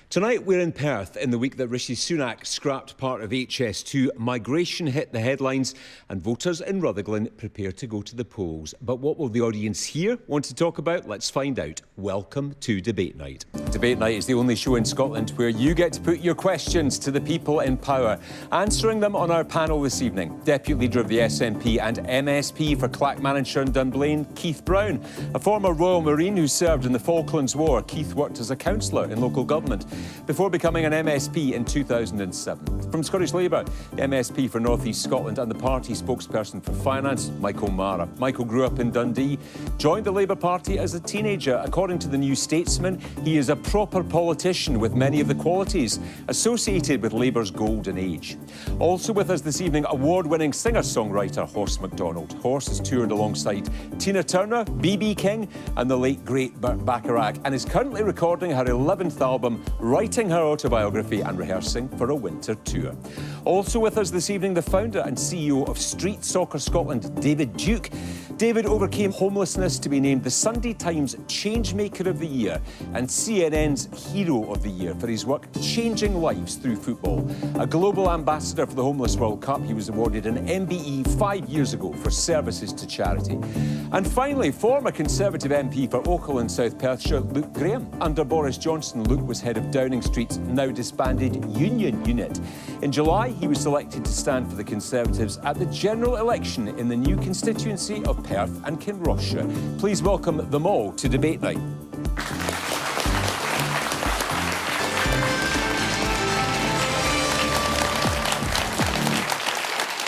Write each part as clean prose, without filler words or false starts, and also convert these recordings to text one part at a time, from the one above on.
Tonight we're in Perth in the week that Rishi Sunak scrapped part of HS2. Migration hit the headlines and voters in Rutherglen prepare to go to the polls. But what will the audience here want to talk about? Let's find out. Welcome to Debate Night. Debate Night is the only show in Scotland where you get to put your questions to the people in power. Answering them on our panel this evening, Deputy Leader of the SNP and MSP for Clackmannanshire and Dunblane, Keith Brown. A former Royal Marine who served in the Falklands War, Keith worked as a councillor in local government before becoming an MSP in 2007. From Scottish Labour, the MSP for North East Scotland and the party spokesperson for finance, Michael Marra. Michael grew up in Dundee, joined the Labour Party as a teenager. According to the New Statesman, he is a proper politician with many of the qualities associated with Labour's golden age. Also with us this evening, award-winning singer-songwriter Horst McDonald. Horst has toured alongside Tina Turner, B.B. King and the late great Burt Bacharach and is currently recording her 11th album, writing her autobiography and rehearsing for a winter tour. Also with us this evening, the founder and CEO of Street Soccer Scotland, David Duke. David overcame homelessness to be named the Sunday Times Changemaker of the Year and CNN's Hero of the Year for his work changing lives through football. A global ambassador for the Homeless World Cup, he was awarded an MBE 5 years ago for services to charity. And finally, former Conservative MP for Ochil in South Perthshire, Luke Graham. Under Boris Johnson, Luke was head of Downing Street's now disbanded Union Unit. In July, he was selected to stand for the Conservatives at the general election in the new constituency of Perth and Kinrossshire. Please welcome them all to Debate Night.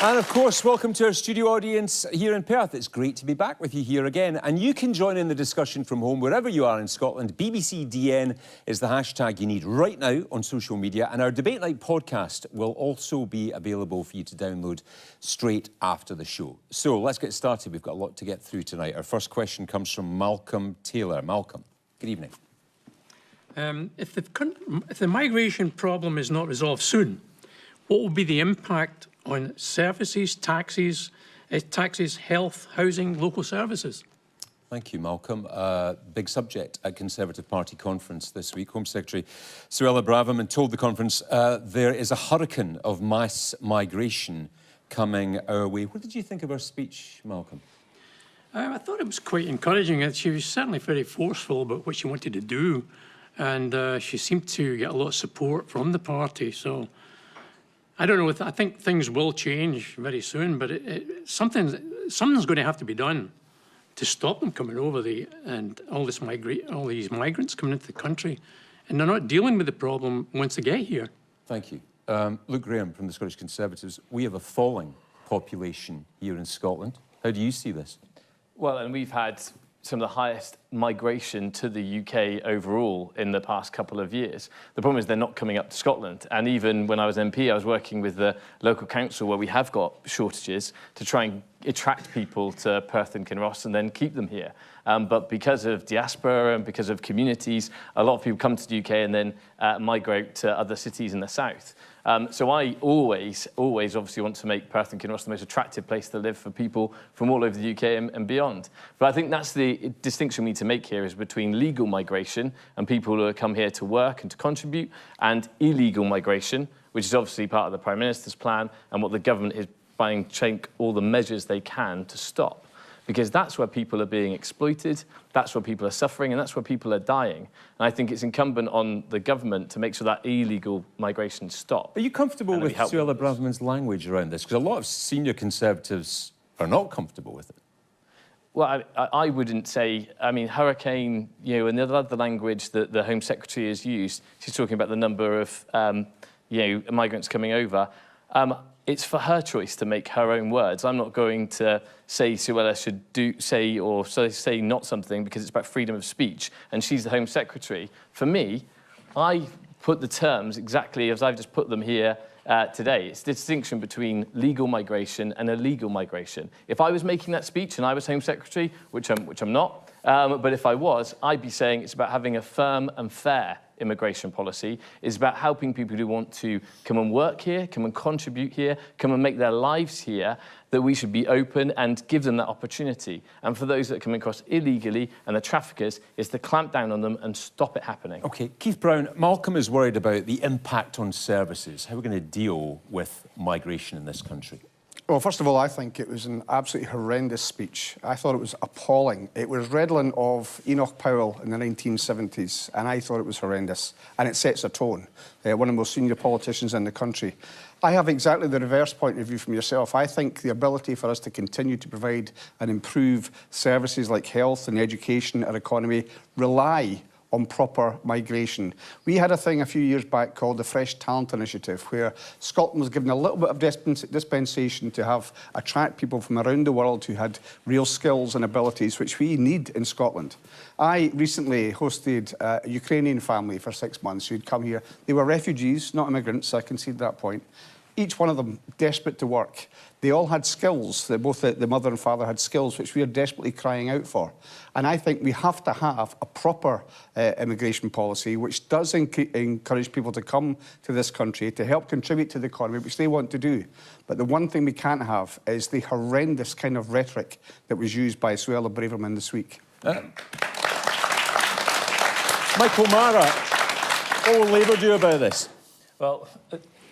And of course, welcome to our studio audience here in Perth. It's great to be back with you here again. And you can join in the discussion from home, wherever you are in Scotland. BBCDN is the hashtag you need right now on social media. And our Debate Night podcast will also be available for you to download straight after the show. So let's get started. We've got a lot to get through tonight. Our first question comes from Malcolm Taylor. Malcolm, good evening. If the migration problem is not resolved soon, what will be the impact on services, taxes, health, housing, local services? Thank you, Malcolm. Big subject at Conservative Party conference this week. Home Secretary Suella Braverman told the conference there is a hurricane of mass migration coming our way. What did you think of her speech, Malcolm? I thought it was quite encouraging. She was certainly very forceful about what she wanted to do, and she seemed to get a lot of support from the party. So I don't know. I think things will change very soon, but something's going to have to be done to stop them coming over and all these migrants coming into the country, and they're not dealing with the problem once they get here. Thank you, Luke Graham from the Scottish Conservatives. We have a falling population here in Scotland. How do you see this? Well, and we've had some of the highest migration to the UK overall in the past couple of years. The problem is they're not coming up to Scotland. And even when I was MP, I was working with the local council where we have got shortages to try and attract people to Perth and Kinross and then keep them here. But because of diaspora and because of communities, a lot of people come to the UK and then migrate to other cities in the south. So I always obviously want to make Perth and Kinross the most attractive place to live for people from all over the UK and beyond. But I think that's the distinction we need to make here is between legal migration and people who come here to work and to contribute, and illegal migration, which is obviously part of the Prime Minister's plan and what the government is trying to take all the measures they can to stop. Because that's where people are being exploited, that's where people are suffering, and that's where people are dying. And I think it's incumbent on the government to make sure that illegal migration stops. Are you comfortable with Suella Braverman's language around this? Because a lot of senior Conservatives are not comfortable with it. Well, I wouldn't say, I mean, hurricane, you know, and the other language that the Home Secretary has used, she's talking about the number of, migrants coming over. It's for her choice to make her own words. I'm not going to say Suella should say not something because it's about freedom of speech, and she's the Home Secretary. For me, I put the terms exactly as I've just put them here today. It's the distinction between legal migration and illegal migration. If I was making that speech and I was Home Secretary, which I'm not, but if I was, I'd be saying it's about having a firm and fair immigration policy is about helping people who want to come and work here, come and contribute here, come and make their lives here, that we should be open and give them that opportunity. And for those that are coming across illegally and the traffickers, is to clamp down on them and stop it happening. OK, Keith Brown, Malcolm is worried about the impact on services. How are we going to deal with migration in this country? Well, first of all, I think it was an absolutely horrendous speech. I thought it was appalling. It was redolent of Enoch Powell in the 1970s, and I thought it was horrendous. And it sets a tone. One of the most senior politicians in the country. I have exactly the reverse point of view from yourself. I think the ability for us to continue to provide and improve services like health and education, our economy, rely on proper migration. We had a thing a few years back called the Fresh Talent Initiative, where Scotland was given a little bit of dispensation to attract people from around the world who had real skills and abilities, which we need in Scotland. I recently hosted a Ukrainian family for 6 months who'd come here. They were refugees, not immigrants, so I concede that point. Each one of them desperate to work. They all had skills. Both the mother and father had skills which we are desperately crying out for. And I think we have to have a proper immigration policy which does encourage people to come to this country to help contribute to the economy, which they want to do. But the one thing we can't have is the horrendous kind of rhetoric that was used by Suella Braverman this week. Michael Marra, what will Labour do about this? Well,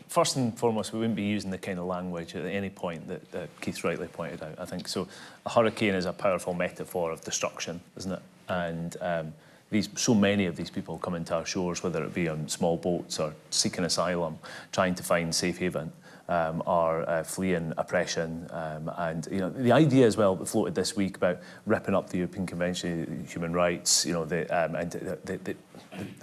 first and foremost, we wouldn't be using the kind of language at any point that Keith rightly pointed out, I think. So a hurricane is a powerful metaphor of destruction, isn't it? And so many of these people come into our shores, whether it be on small boats or seeking asylum, trying to find safe haven, or fleeing oppression. And the idea as well that floated this week about ripping up the European Convention on Human Rights, and the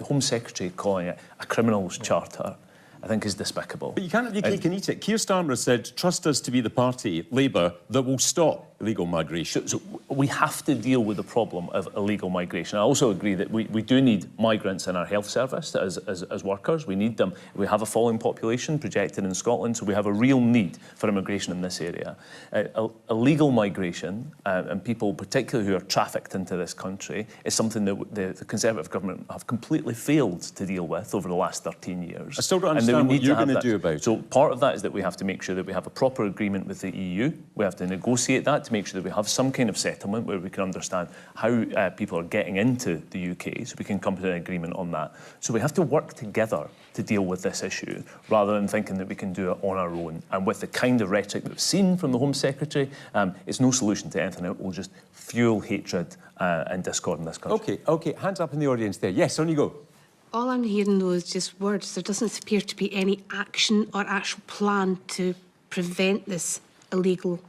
Home Secretary calling it a criminals' charter, I think is despicable. But you can't have your cake and eat it. Keir Starmer said, trust us to be the party, Labour, that will stop illegal migration. So we have to deal with the problem of illegal migration. I also agree that we do need migrants in our health service as workers. We need them. We have a falling population projected in Scotland, so we have a real need for immigration in this area. Illegal migration and people, particularly who are trafficked into this country, is something that the Conservative government have completely failed to deal with over the last 13 years. I still don't understand what you're going to do about it. So part of that is that we have to make sure that we have a proper agreement with the EU. We have to negotiate that to make sure that we have some kind of settlement where we can understand how people are getting into the UK, so we can come to an agreement on that. So we have to work together to deal with this issue, rather than thinking that we can do it on our own. And with the kind of rhetoric that we've seen from the Home Secretary, it's no solution to anything. It will just fuel hatred and discord in this country. OK, hands up in the audience there. Yes, on you go. All I'm hearing, though, is just words. There doesn't appear to be any action or actual plan to prevent this illegal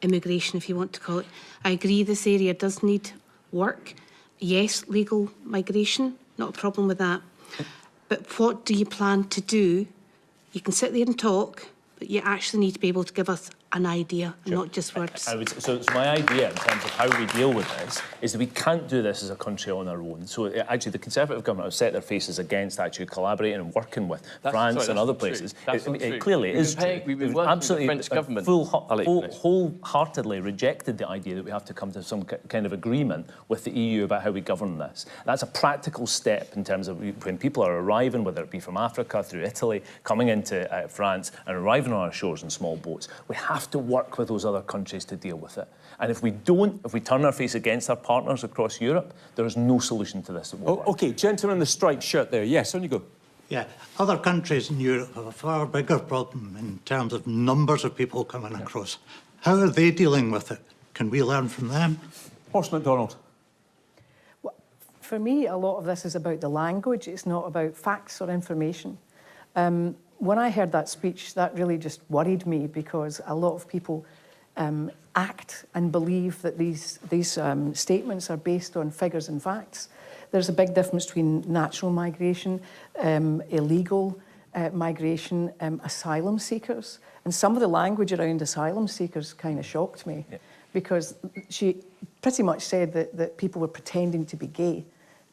immigration, if you want to call it. I agree this area does need work. Yes, legal migration, not a problem with that. But what do you plan to do? You can sit there and talk, but you actually need to be able to give us an idea, and not just words. So my idea in terms of how we deal with this is that we can't do this as a country on our own. So actually the Conservative government have set their faces against actually collaborating and working with France and other places. It clearly is true. We've been working with the French government. Wholeheartedly rejected the idea that we have to come to some kind of agreement with the EU about how we govern this. That's a practical step in terms of when people are arriving, whether it be from Africa, through Italy, coming into France and arriving on our shores in small boats. We have to work with those other countries to deal with it. And if we turn our face against our partners across Europe, there is no solution to this that will work. OK, gentleman in the striped shirt there. Yes, on you go. Yeah, other countries in Europe have a far bigger problem in terms of numbers of people coming across. How are they dealing with it? Can we learn from them? Horst McDonald. Well, for me, a lot of this is about the language. It's not about facts or information. When I heard that speech, that really just worried me, because a lot of people act and believe that these statements are based on figures and facts. There's a big difference between natural migration, illegal migration, asylum seekers. And some of the language around asylum seekers kind of shocked me, because she pretty much said that people were pretending to be gay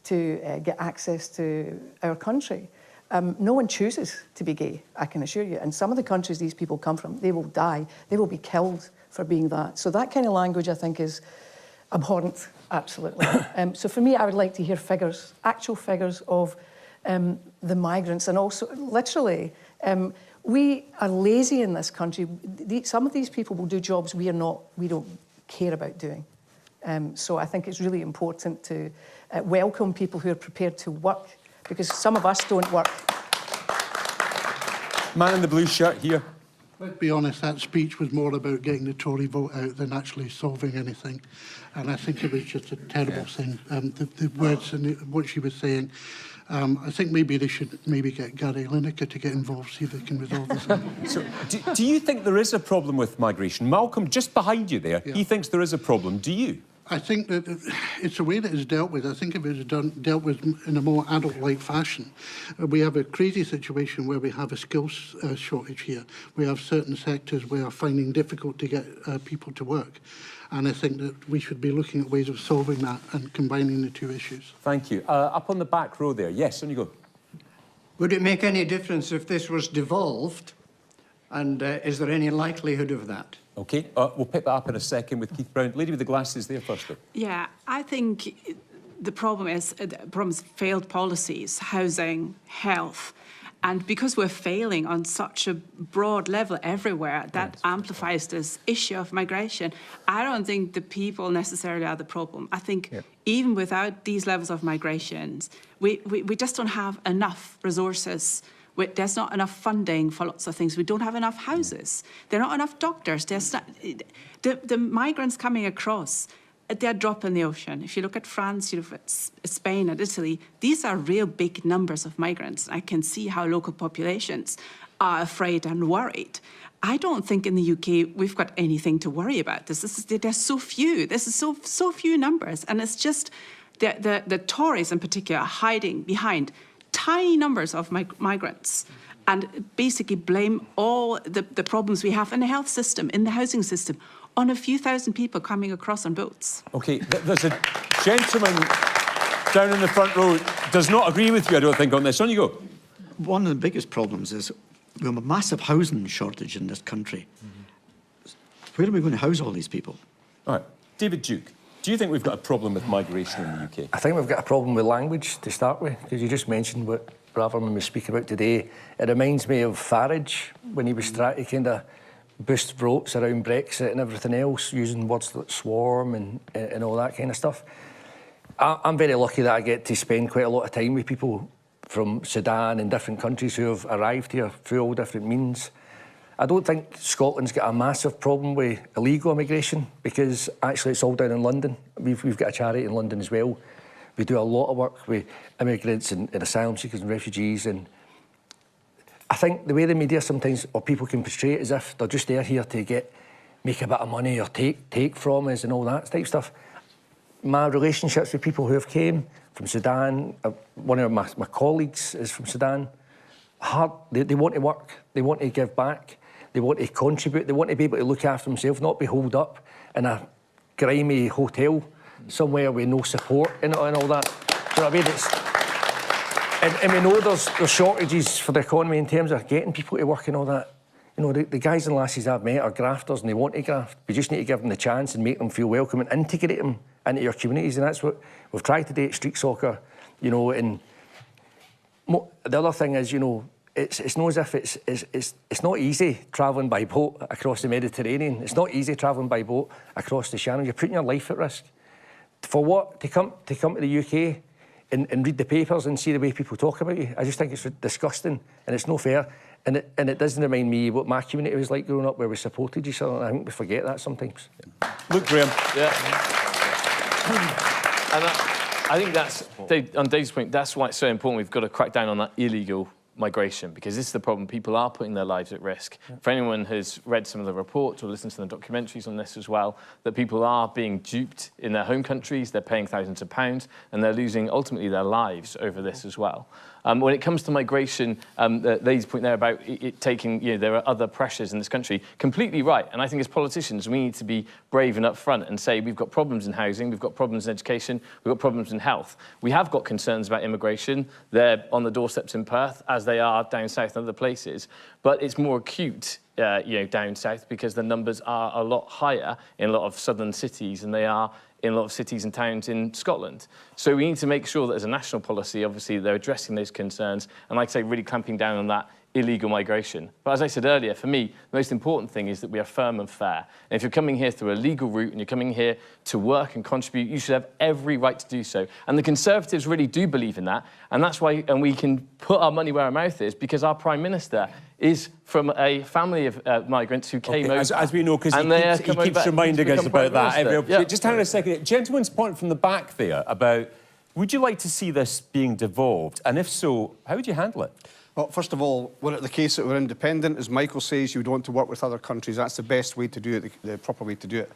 to get access to our country. No one chooses to be gay, I can assure you. And some of the countries these people come from, they will die. They will be killed for being that. So that kind of language, I think, is abhorrent, absolutely. So for me, I would like to hear figures, actual figures of the migrants, and also literally, we are lazy in this country. Some of these people will do jobs we don't care about doing. So I think it's really important to welcome people who are prepared to work, because some of us don't work. Man in the blue shirt here. Let's be honest, that speech was more about getting the Tory vote out than actually solving anything. And I think it was just a terrible thing. The words and what she was saying. I think maybe they should get Gary Lineker to get involved, see if they can resolve this. So, do you think there is a problem with migration? Malcolm, just behind you there, he thinks there is a problem. Do you? I think that it's a way that it's dealt with. I think if it was dealt with in a more adult-like fashion, we have a crazy situation where we have a skills shortage here. We have certain sectors where are finding difficult to get people to work. And I think that we should be looking at ways of solving that and combining the two issues. Thank you. Up on the back row there. Yes, on you go. Would it make any difference if this was devolved? And is there any likelihood of that? OK, we'll pick that up in a second with Keith Brown. Lady with the glasses there first, though. Yeah, I think the problem is failed policies, housing, health. And because we're failing on such a broad level everywhere, that amplifies this issue of migration. I don't think the people necessarily are the problem. I think even without these levels of migrations, we just don't have enough resources. There's not enough funding for lots of things. We don't have enough houses. There are not enough doctors. There's not, the migrants coming across, they're a drop in the ocean. If you look at France, you look at Spain and Italy, these are real big numbers of migrants. I can see how local populations are afraid and worried. I don't think in the UK we've got anything to worry about. There's so few. This is so few numbers. And it's just the Tories in particular are hiding behind tiny numbers of migrants and basically blame all the problems we have in the health system, in the housing system, on a few thousand people coming across on boats. OK, there's a gentleman down in the front row does not agree with you, I don't think, on this. On you go. One of the biggest problems is we have a massive housing shortage in this country. Where are we going to house all these people? All right. David Duke, do you think we've got a problem with migration in the UK? I think we've got a problem with language to start with, because you just mentioned what Braverman was speaking about today. It reminds me of Farage when he was trying to kind of boost votes around Brexit and everything else, using words like swarm and all that kind of stuff. I'm very lucky that I get to spend quite a lot of time with people from Sudan and different countries who have arrived here through all different means. I don't think Scotland's got a massive problem with illegal immigration, because actually it's all down in London. We've got a charity in London as well. We do a lot of work with immigrants and asylum seekers and refugees, and I think the way the media sometimes, or people can portray it as if they're just there here to make a bit of money or take from us and all that type of stuff. My relationships with people who have came from Sudan, one of my colleagues is from Sudan, they want to work, they want to give back, they want to contribute, they want to be able to look after themselves, not be holed up in a grimy hotel somewhere with no support in it and all that. Do you know what I mean? And we know there's shortages for the economy in terms of getting people to work and all that. You know, the guys and lasses I've met are grafters and they want to graft. We just need to give them the chance and make them feel welcome and integrate them into your communities. And that's what we've tried to do at Street Soccer, you know. And the other thing is, you know, it's not as if it's not easy travelling by boat across the Mediterranean. It's not easy travelling by boat across the Channel. You're putting your life at risk. For what? To come to the UK and read the papers and see the way people talk about you. I just think it's disgusting and it's no fair. And it doesn't remind me what my community was like growing up, where we supported each other. And I think we forget that sometimes. Luke Graham. Yeah. And I think that's, on Dave's point, that's why it's so important. We've got to crack down on that illegal migration, because this is the problem. People are putting their lives at risk. Yeah. For anyone who's read some of the reports or listened to the documentaries on this as well, that people are being duped in their home countries, they're paying thousands of pounds, and they're losing ultimately their lives over this as well. When it comes to migration, the lady's point there about it taking, you know, there are other pressures in this country, completely right. And I think as politicians, we need to be brave and upfront and say we've got problems in housing, we've got problems in education, we've got problems in health. We have got concerns about immigration. They're on the doorsteps in Perth, as they are down south and other places. But it's more acute, you know, down south, because the numbers are a lot higher in a lot of southern cities than they are in a lot of cities and towns in Scotland. So we need to make sure that as a national policy, obviously, they're addressing those concerns and, like I say, really clamping down on that illegal migration. But as I said earlier, for me, the most important thing is that we are firm and fair. And if you're coming here through a legal route and you're coming here to work and contribute, you should have every right to do so. And the Conservatives really do believe in that. And that's why, and we can put our money where our mouth is, because our Prime Minister is from a family of migrants who came over. As we know, because he keeps reminding us about that. Yeah. Just hang on a second. Gentleman's point from the back there about, would you like to see this being devolved? And if so, how would you handle it? Well, first of all, were it the case that we're independent, as Michael says, you would want to work with other countries, that's the best way to do it, the proper way to do it.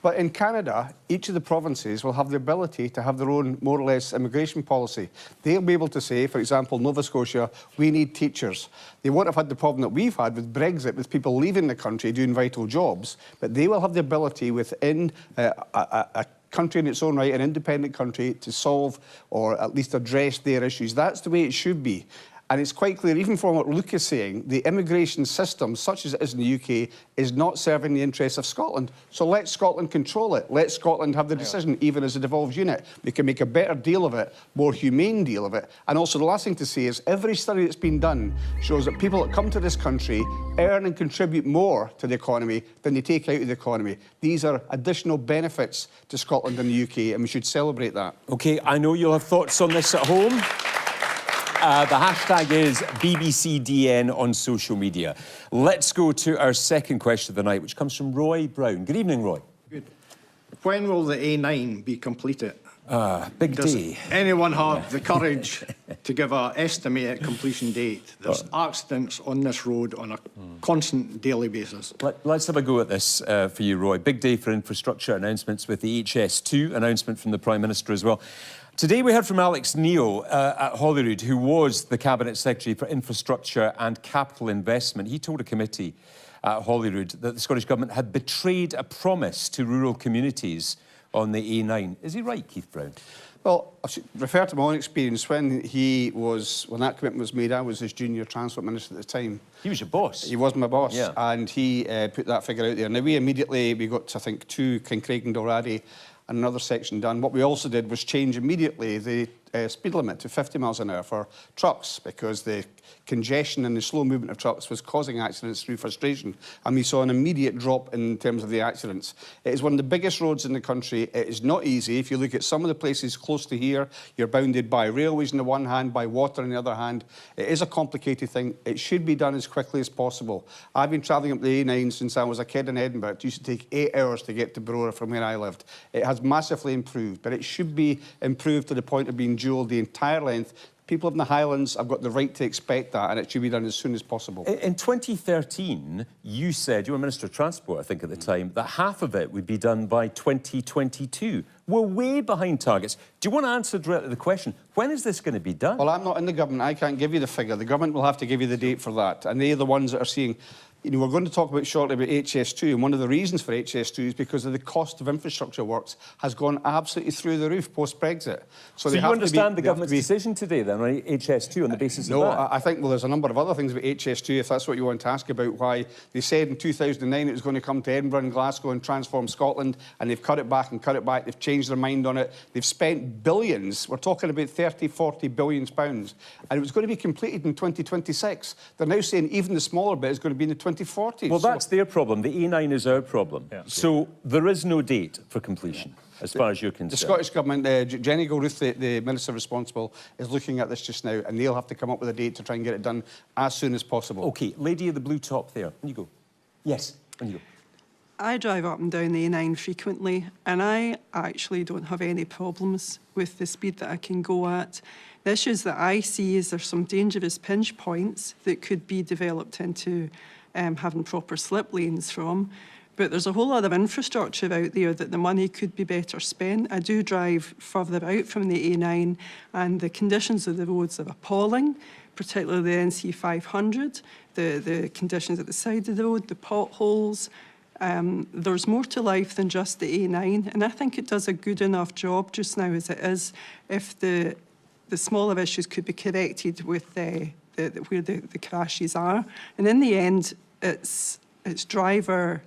But in Canada, each of the provinces will have the ability to have their own, more or less, immigration policy. They'll be able to say, for example, Nova Scotia, we need teachers. They won't have had the problem that we've had with Brexit, with people leaving the country doing vital jobs, but they will have the ability within a country in its own right, an independent country, to solve or at least address their issues. That's the way it should be. And it's quite clear, even from what Luke is saying, the immigration system, such as it is in the UK, is not serving the interests of Scotland. So let Scotland control it. Let Scotland have the decision, even as a devolved unit. We can make a better deal of it, more humane deal of it. And also the last thing to say is every study that's been done shows that people that come to this country earn and contribute more to the economy than they take out of the economy. These are additional benefits to Scotland and the UK, and we should celebrate that. OK, I know you'll have thoughts on this at home. The hashtag is BBCDN on social media. Let's go to our second question of the night, which comes from Roy Brown. Good evening, Roy. Good. When will the A9 be completed? Big Does day. anyone have the courage to give an estimated completion date? There's accidents on this road on a constant daily basis. Let's have a go at this for you, Roy. Big day for infrastructure announcements with the HS2 announcement from the Prime Minister as well. Today we heard from Alex Neil at Holyrood, who was the Cabinet Secretary for Infrastructure and Capital Investment. He told a committee at Holyrood that the Scottish Government had betrayed a promise to rural communities on the A9. Is he right, Keith Brown? Well, I should refer to my own experience. When that commitment was made, I was his junior Transport Minister at the time. He was your boss. He was my boss, yeah. And he put that figure out there. Now, we got, I think, 2 Kincraig and Dalradi and another section done. What we also did was change immediately the speed limit to 50 miles an hour for trucks, because the congestion and the slow movement of trucks was causing accidents through frustration, and we saw an immediate drop in terms of the accidents. It is one of the biggest roads in the country. It is not easy. If you look at some of the places close to here, you're bounded by railways on the one hand, by water on the other hand. It is a complicated thing. It should be done as quickly as possible. I've been travelling up the A9 since I was a kid in Edinburgh. It used to take 8 hours to get to Brora from where I lived. It has massively improved, but it should be improved to the point of being dual the entire length. People in the Highlands have got the right to expect that, and it should be done as soon as possible. In 2013, you said, you were Minister of Transport, I think, at the time, that half of it would be done by 2022. We're way behind targets. Do you want to answer directly the question, when is this going to be done? Well, I'm not in the government. I can't give you the figure. The government will have to give you the date for that, and they're the ones that are seeing... You know, we're going to talk about shortly about HS2, and one of the reasons for HS2 is because of the cost of infrastructure works has gone absolutely through the roof post-Brexit. So you understand the government's decision today, then, on HS2 on the basis of that? No, I think, well, there's a number of other things about HS2, if that's what you want to ask about, why they said in 2009 it was going to come to Edinburgh and Glasgow and transform Scotland, and they've cut it back and cut it back. They've changed their mind on it. They've spent billions. We're talking about 30, 40 billion pounds, and it was going to be completed in 2026. They're now saying even the smaller bit is going to be in the 2040s. Well, that's their problem. The A9 is our problem. Yeah. So there is no date for completion, as far as you're concerned. The Scottish Government, Jenny Gilruth, the Minister responsible, is looking at this just now, and they'll have to come up with a date to try and get it done as soon as possible. OK, lady in the blue top there. On you go. Yes, on you go. I drive up and down the A9 frequently, and I actually don't have any problems with the speed that I can go at. The issues that I see is there's some dangerous pinch points that could be developed into having proper slip lanes from. But there's a whole lot of infrastructure out there that the money could be better spent. I do drive further out from the A9, and the conditions of the roads are appalling, particularly the NC 500, the conditions at the side of the road, the potholes. There's more to life than just the A9, and I think it does a good enough job just now as it is. If the smaller issues could be corrected with where the crashes are, and in the end, it's driver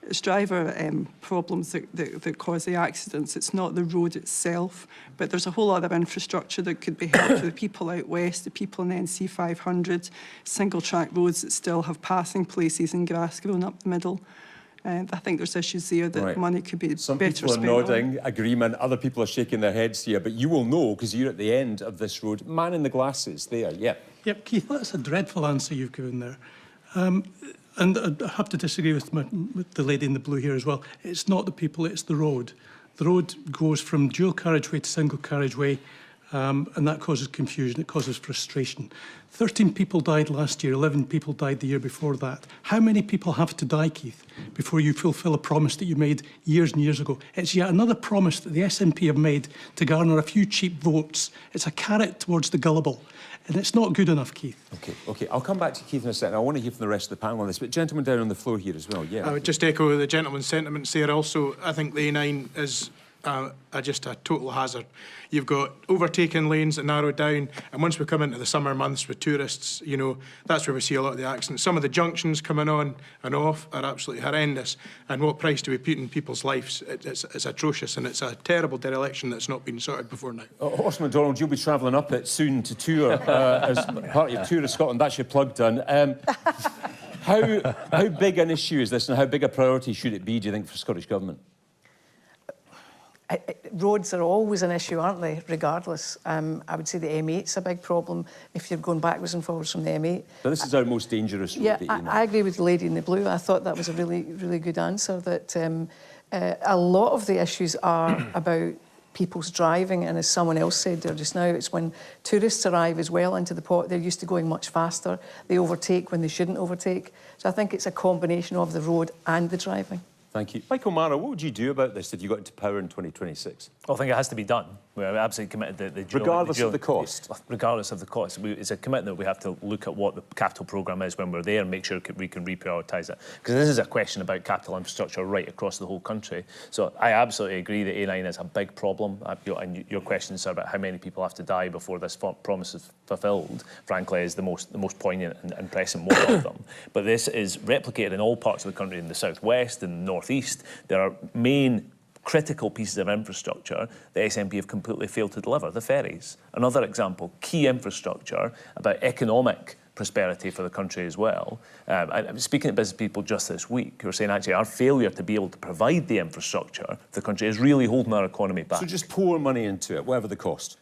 It's driver problems that cause the accidents. It's not the road itself, but there's a whole lot of infrastructure that could be helped to the people out west, the people in the NC 500, single-track roads that still have passing places and grass growing up the middle. I think there's issues there that money could be better spent on. Some people are nodding agreement, other people are shaking their heads here, but you will know, because you're at the end of this road. Man in the glasses there, yeah. Yep, Keith, that's a dreadful answer you've given there. And I have to disagree with the lady in the blue here as well. It's not the people, it's the road. The road goes from dual carriageway to single carriageway, and that causes confusion, it causes frustration. 13 people died last year, 11 people died the year before that. How many people have to die, Keith, before you fulfil a promise that you made years and years ago? It's yet another promise that the SNP have made to garner a few cheap votes. It's a carrot towards the gullible. And it's not good enough, Keith. OK. I'll come back to Keith in a second. I want to hear from the rest of the panel on this. But gentlemen down on the floor here as well, yeah. I would just echo the gentleman's sentiments there also. I think the A9 is just a total hazard. You've got overtaking lanes that narrow down, and once we come into the summer months with tourists, you know, that's where we see a lot of the accidents. Some of the junctions coming on and off are absolutely horrendous, and what price do we put in people's lives? It's atrocious, and it's a terrible dereliction that's not been sorted before now. Horst McDonald, you'll be travelling up it soon to tour as part of your tour of Scotland. That's your plug done. How big an issue is this, and how big a priority should it be, do you think, for Scottish Government? Roads are always an issue, aren't they, regardless. I would say the M8's a big problem if you're going backwards and forwards from the M8. But this is our most dangerous road. Yeah, I agree with the lady in the blue. I thought that was a really, really good answer, that a lot of the issues are about people's driving, and as someone else said there just now, it's when tourists arrive as well into the pot, they're used to going much faster, they overtake when they shouldn't overtake. So I think it's a combination of the road and the driving. Thank you. Michael Marra, what would you do about this if you got into power in 2026? Well, I think it has to be done. We're absolutely committed. Regardless of the cost? Regardless of the cost. It's a commitment we have to look at what the capital programme is when we're there and make sure we can reprioritise it. Because this is a question about capital infrastructure right across the whole country. So I absolutely agree that A9 is a big problem. And your questions are about how many people have to die before this promise is fulfilled, frankly, is the most poignant and pressing one of them. But this is replicated in all parts of the country, in the southwest, in the northeast. There are main critical pieces of infrastructure the SNP have completely failed to deliver. The ferries, another example, key infrastructure about economic prosperity for the country as well. I'm speaking to business people just this week who are saying actually our failure to be able to provide the infrastructure for the country is really holding our economy back. So just pour money into it, whatever the cost?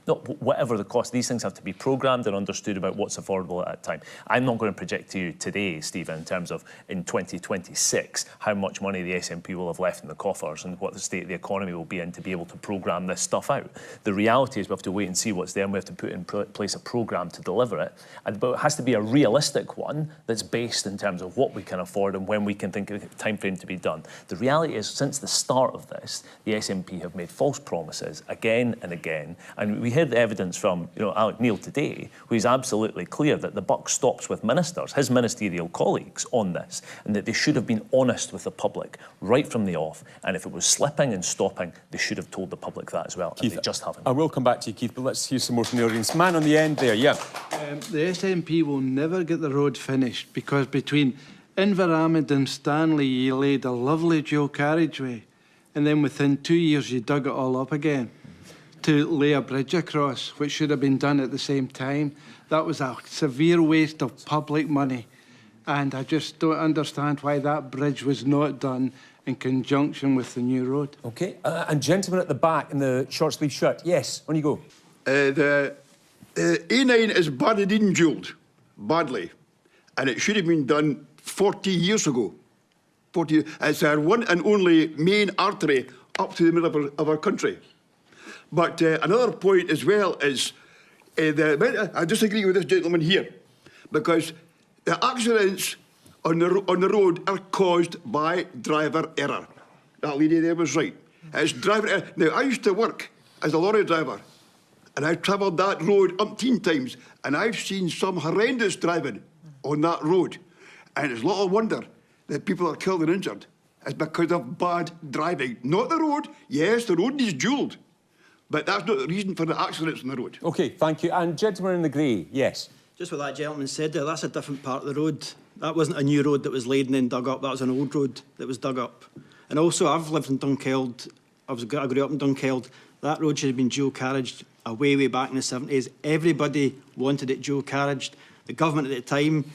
Not whatever the cost. These things have to be programmed and understood about what's affordable at that time. I'm not going to project to you today, Stephen, in terms of in 2026 how much money the SNP will have left in the coffers and what the state of the economy will be in to be able to programme this stuff out. The reality is we have to wait and see what's there, and we have to put in place a programme to deliver it. But it has to be a realistic one that's based in terms of what we can afford and when we can think of the time frame to be done. The reality is, since the start of this, the SNP have made false promises again and again. And we heard the evidence from Alec Neil today, who is absolutely clear that the buck stops with ministers, his ministerial colleagues, on this, and that they should have been honest with the public right from the off. And if it was slipping and stopping, they should have told the public that as well. Keith, and they just haven't. I will come back to you, Keith, but let's hear some more from the audience. Man on the end there, yeah. The SNP will never get the road finished because between Inverarmid and Stanley you laid a lovely dual carriageway, and then within 2 years you dug it all up again to lay a bridge across, which should have been done at the same time. That was a severe waste of public money, and I just don't understand why that bridge was not done in conjunction with the new road. OK, and gentleman at the back in the short sleeve shirt, yes, on you go. The A9 is badly injuled, badly, and it should have been done 40 years ago. It's our one and only main artery up to the middle of our country. But another point as well is, I disagree with this gentleman here, because the accidents on the road are caused by driver error. That lady there was right. It's driver error. Now, I used to work as a lorry driver, and I've travelled that road umpteen times, and I've seen some horrendous driving on that road. And it's little wonder that people are killed and injured. It's because of bad driving. Not the road. Yes, the road needs jewelled. But that's not the reason for the accidents on the road. OK, thank you. And gentleman in the grey, yes. Just what that gentleman said there, that's a different part of the road That wasn't a new road that was laid and then dug up. That was an old road that was dug up. And also, I've lived in Dunkeld. I grew up in Dunkeld. That road should have been dual carriaged way back in the 70s. Everybody wanted it dual carriaged. The government at the time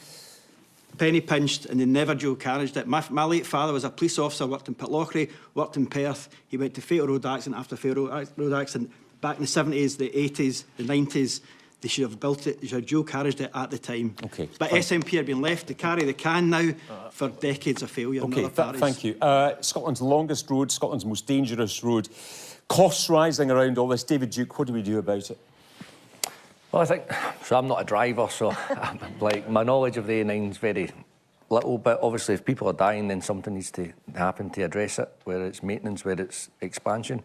penny pinched and they never dual carriaged it. My late father was a police officer, worked in Pitlochry, worked in Perth. He went to fatal road accident after fatal road accident. Back in the 70s, the 80s, the 90s, they should have built it, they should have dual carriaged it at the time. Okay. But SNP have been left to carry the can now for decades of failure. Okay, thank you. Scotland's longest road, Scotland's most dangerous road. Costs rising around all this. David Duke, what do we do about it? Well, I think, so I'm not a driver, so like my knowledge of the A9 is very little, but obviously if people are dying, then something needs to happen to address it, whether it's maintenance, whether it's expansion.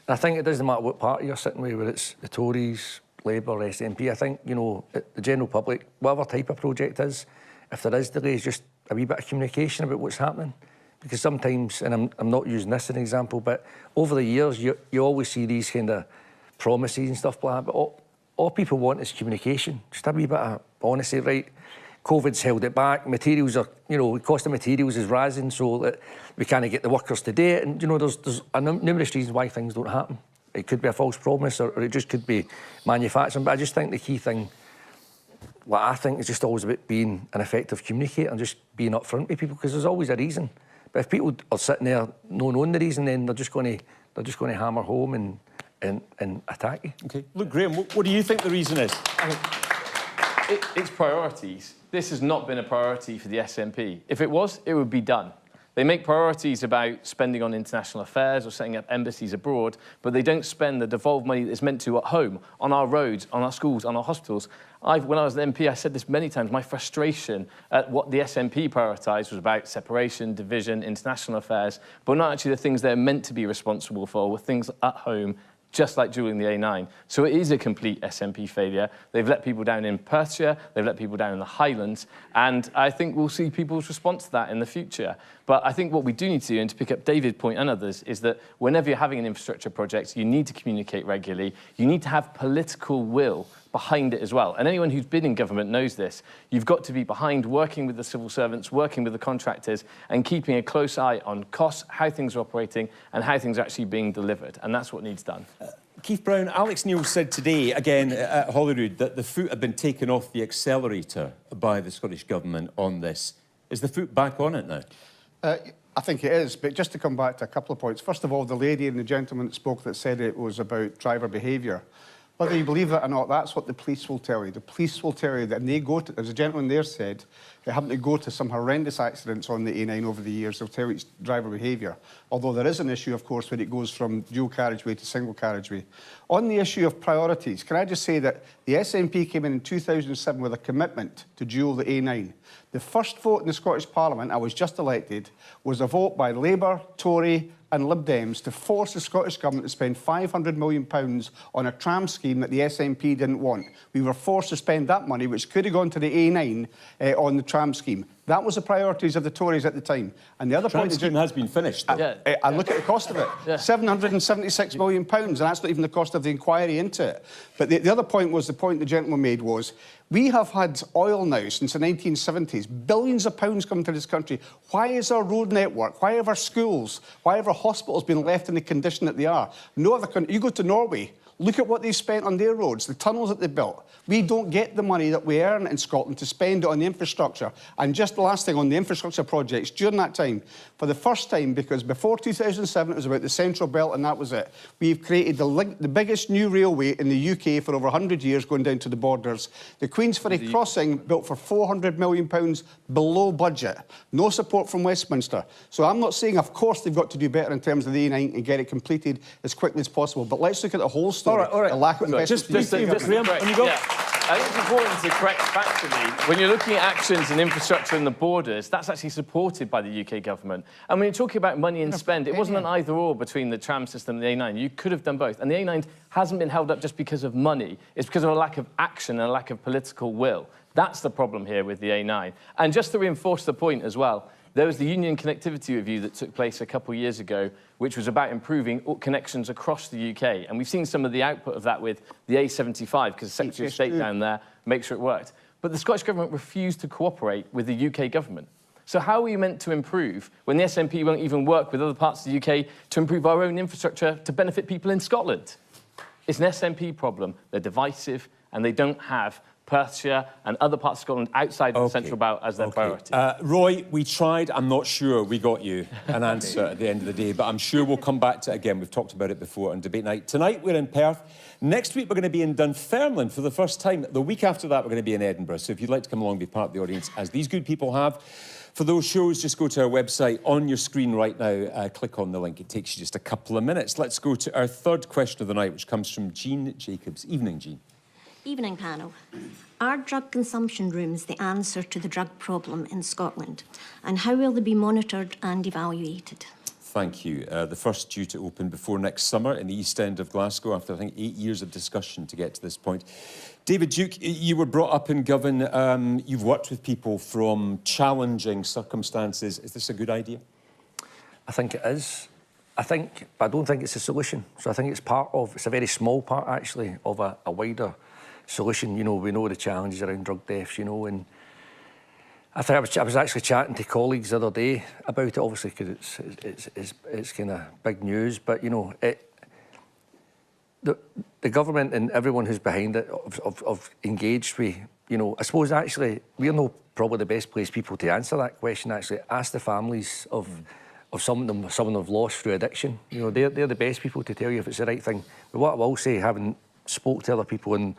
And I think it doesn't matter what party you're sitting with, whether it's the Tories, Labour, SNP. I think, you know, the general public, whatever type of project is, if there is delays, just a wee bit of communication about what's happening. Because sometimes, and I'm not using this as an example, but over the years, you always see these kind of promises and stuff like that, but all people want is communication. Just a wee bit of honesty, right? COVID's held it back. Materials are, you know, the cost of materials is rising so that we can't get the workers to do it. And, you know, there's numerous reasons why things don't happen. It could be a false promise or it just could be manufacturing. But I just think the key thing, what I think, is just always about being an effective communicator and just being upfront with people, because there's always a reason. But if people are sitting there not knowing the reason, then they're just going to hammer home and attack you. Okay. Look, Graham, what do you think the reason is? It's priorities. This has not been a priority for the SNP. If it was, it would be done. They make priorities about spending on international affairs or setting up embassies abroad, but they don't spend the devolved money that's meant to at home, on our roads, on our schools, on our hospitals. When I was an MP, I said this many times, my frustration at what the SNP prioritised was about separation, division, international affairs, but not actually the things they're meant to be responsible for, were things at home, just like dueling the A9. So it is a complete SNP failure. They've let people down in Perthshire, they've let people down in the Highlands, and I think we'll see people's response to that in the future. But I think what we do need to do, and to pick up David's point and others, is that whenever you're having an infrastructure project, you need to communicate regularly. You need to have political will behind it as well. And anyone who's been in government knows this. You've got to be behind working with the civil servants, working with the contractors, and keeping a close eye on costs, how things are operating, and how things are actually being delivered. And that's what needs done. Keith Brown, Alex Neil said today, again at Holyrood, that the foot had been taken off the accelerator by the Scottish Government on this. Is the foot back on it now? I think it is, but just to come back to a couple of points. First of all, the lady and the gentleman that spoke that said it was about driver behaviour. Whether you believe that or not, that's what the police will tell you. The police will tell you that, and they go to, as a gentleman there said, they happen to go to some horrendous accidents on the A9 over the years. They'll tell you it's driver behaviour. Although there is an issue, of course, when it goes from dual carriageway to single carriageway. On the issue of priorities, can I just say that the SNP came in 2007 with a commitment to dual the A9. The first vote in the Scottish Parliament, I was just elected, was a vote by Labour, Tory and Lib Dems to force the Scottish Government to spend £500 million on a tram scheme that the SNP didn't want. We were forced to spend that money, which could have gone to the A9, on the tram scheme. That was the priorities of the Tories at the time. And the other point scheme has been finished. I look at the cost of it. £776 million, and that's not even the cost of the inquiry into it. But the other point was, the point the gentleman made was, we have had oil now since the 1970s, billions of pounds coming to this country. Why is our road network, why have our schools, why have our hospitals been left in the condition that they are? No other country. You go to Norway, look at what they've spent on their roads, the tunnels that they built. We don't get the money that we earn in Scotland to spend it on the infrastructure. And just the last thing on the infrastructure projects, during that time, for the first time, because before 2007 it was about the Central Belt and that was it, we've created the biggest new railway in the UK for over 100 years going down to the borders. The Queensferry Crossing built for £400 million below budget. No support from Westminster. So I'm not saying, of course, they've got to do better in terms of the A9 and get it completed as quickly as possible. But let's look at the whole story. All right. The lack of investment. Graham, on you go. Yeah. I think it's important to correct factually. When you're looking at actions in infrastructure and the borders, that's actually supported by the UK government. And when you're talking about money and spend, it wasn't an either-or between the tram system and the A9. You could have done both. And the A9 hasn't been held up just because of money. It's because of a lack of action and a lack of political will. That's the problem here with the A9. And just to reinforce the point as well, there was the Union Connectivity Review that took place a couple of years ago, which was about improving connections across the UK. And we've seen some of the output of that with the A75, because the Secretary of State down there makes sure it worked. but the Scottish Government refused to cooperate with the UK Government. So how are we meant to improve when the SNP won't even work with other parts of the UK to improve our own infrastructure to benefit people in Scotland? It's an SNP problem. They're divisive and they don't have Perthshire and other parts of Scotland outside of the Central Belt as their priority. Roy, we tried. I'm not sure we got you an answer at the end of the day, but I'm sure we'll come back to it again. We've talked about it before on debate night. Tonight, we're in Perth. Next week, we're going to be in Dunfermline for the first time. The week after that, we're going to be in Edinburgh. So if you'd like to come along and be part of the audience, as these good people have, for those shows, just go to our website on your screen right now. Click on the link. It takes you just a couple of minutes. Let's go to our third question of the night, which comes from Jean Jacobs. Evening, Jean. Evening, panel. Are drug consumption rooms the answer to the drug problem in Scotland? And how will they be monitored and evaluated? Thank you. The first due to open before next summer in the East End of Glasgow after, I think, 8 years of discussion to get to this point. David Duke, you were brought up in Govan. You've worked with people from challenging circumstances. Is this a good idea? I think it is. But I don't think it's a solution. So I think it's a very small part, actually, of a wider solution. You know, we know the challenges around drug deaths, you know, and I think I was actually chatting to colleagues the other day about it, obviously, because it's kind of big news, but, you know, the government and everyone who's behind it have engaged with, you know, I suppose, actually, we're not probably the best placed people to answer that question, actually. Ask the families of someone they've lost through addiction. You know, they're the best people to tell you if it's the right thing. But what I will say, having spoke to other people in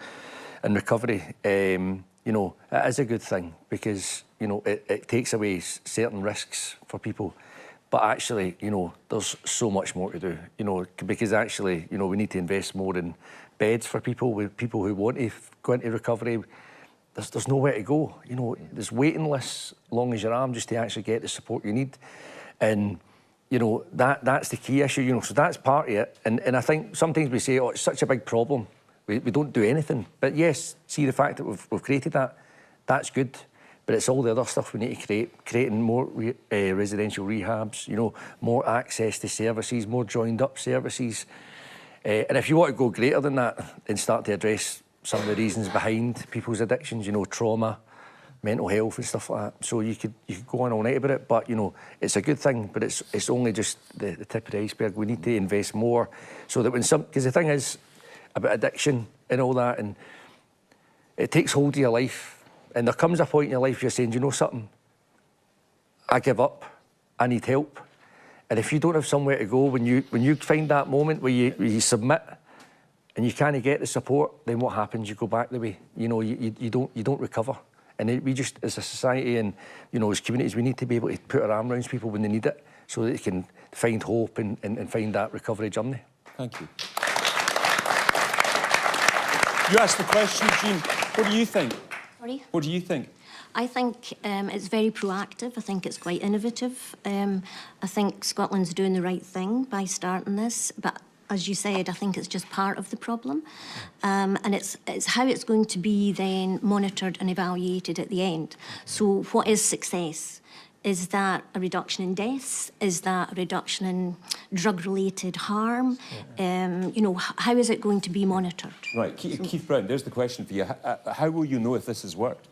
recovery, you know, it is a good thing because, you know, it takes away certain risks for people. But actually, you know, there's so much more to do, you know, because actually, you know, we need to invest more in beds for people who want to go into recovery. There's nowhere to go, you know, there's waiting lists long as your arm just to actually get the support you need. And, you know, that's the key issue, you know, so that's part of it. And I think sometimes we say, oh, it's such a big problem. We don't do anything. But yes, see the fact that we've created that, that's good. But it's all the other stuff we need to create, creating more residential rehabs, you know, more access to services, more joined up services. And if you want to go greater than that and start to address some of the reasons behind people's addictions, you know, trauma, mental health and stuff like that. So you could go on all night about it, but, you know, it's a good thing, but it's only just the tip of the iceberg. We need to invest more so that when because the thing is about addiction and all that, and it takes hold of your life. And there comes a point in your life you're saying, you know something, I give up, I need help. And if you don't have somewhere to go, when you find that moment where you submit and you can't get the support, then what happens? You go back the way, you know, you don't recover. And we just, as a society and, you know, as communities, we need to be able to put our arm around people when they need it so that they can find hope and find that recovery journey. Thank you. You asked the question, Jean. What do you think? Sorry? What do you think? I think it's very proactive. I think it's quite innovative. I think Scotland's doing the right thing by starting this. But as you said, I think it's just part of the problem. And it's how it's going to be then monitored and evaluated at the end. So what is success? Is that a reduction in deaths? Is that a reduction in drug-related harm? You know, how is it going to be monitored? Right, Keith Brown, there's the question for you. How will you know if this has worked?